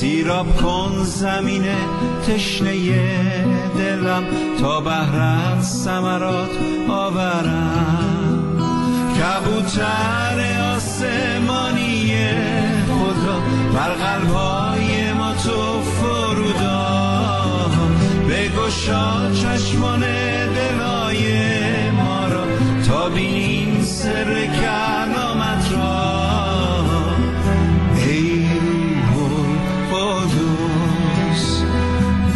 سیراب کن زمین تشنه دلم تا بهرت ثمرات آورم. کبوتر آسمانی خدا بر قلب‌های ما تو فرودآ، بگشا چشمان دلای ما را تا بینیم سر کلامت را. ای روح القدس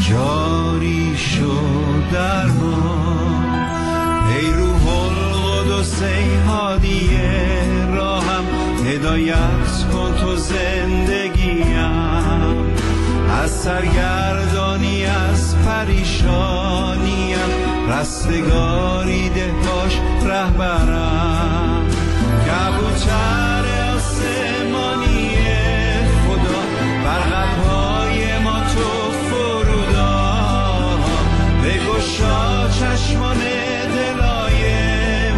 جاری شد در ما، ای روح القدس ای هادی راهم، هدایت کن تو زندگیم. از سرگردانی از پریشانیم رستگاری ده باش رهبرم. کبوتر آسمانی خدا بر قلب‌های ما تو فرودآ، بگشا چشمان دلای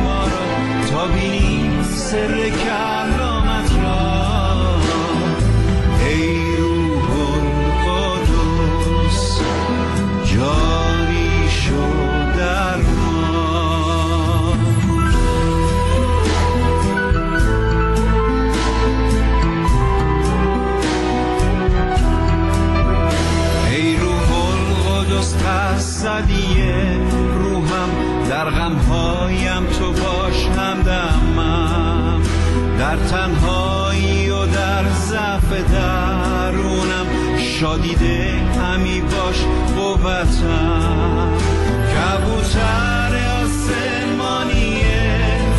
ما را تا بینیم سر کلامت را. ای روح القدس جاری شد در ما. ای روح القدس پس زدی روحم، در غمهایم تو باش همدمم. در تنهایی و در ضعف درونم شادیده همی باش قوتم. کبوتر آسمانی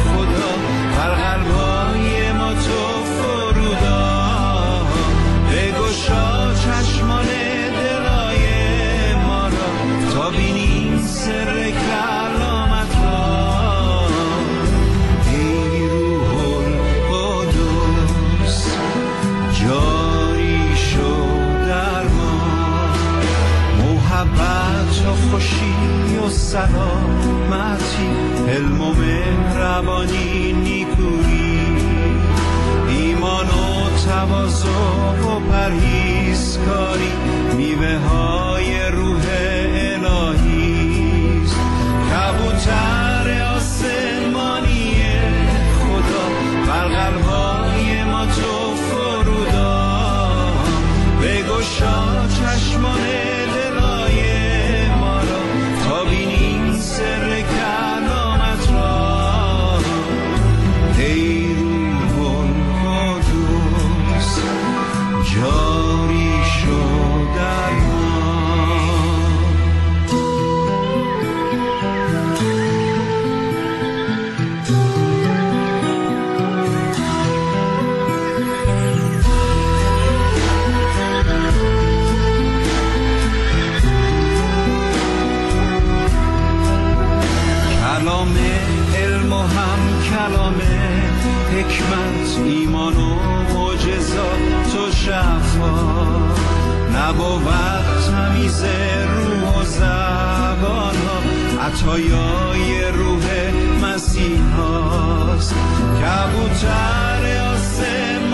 خدا بر قلب‌های ما تو فرودآ، بگشا چشمان دلای ما را تا بینیم سر کلامت را. ای روح القدس جاری شد در ما، محبت و خوشی و سلامتی، علم و مهربانی نیکویی، ایمان و تواضع و پرهیزکاری، میوه های روح الهی است. کبوتر آسمانی خدا بر قلب‌های ما تو فرودآ، بگشا چشمان دلای ما را تا بینیم سر کلامت را. ای روح القدس جاری شد در ما. کلام علم و هم کلام حکمت، ایمان و معجزات و شفا، نبوت تمیز روح و زبان ها، عطایای روح مسیح هاست. کبوتر آسمان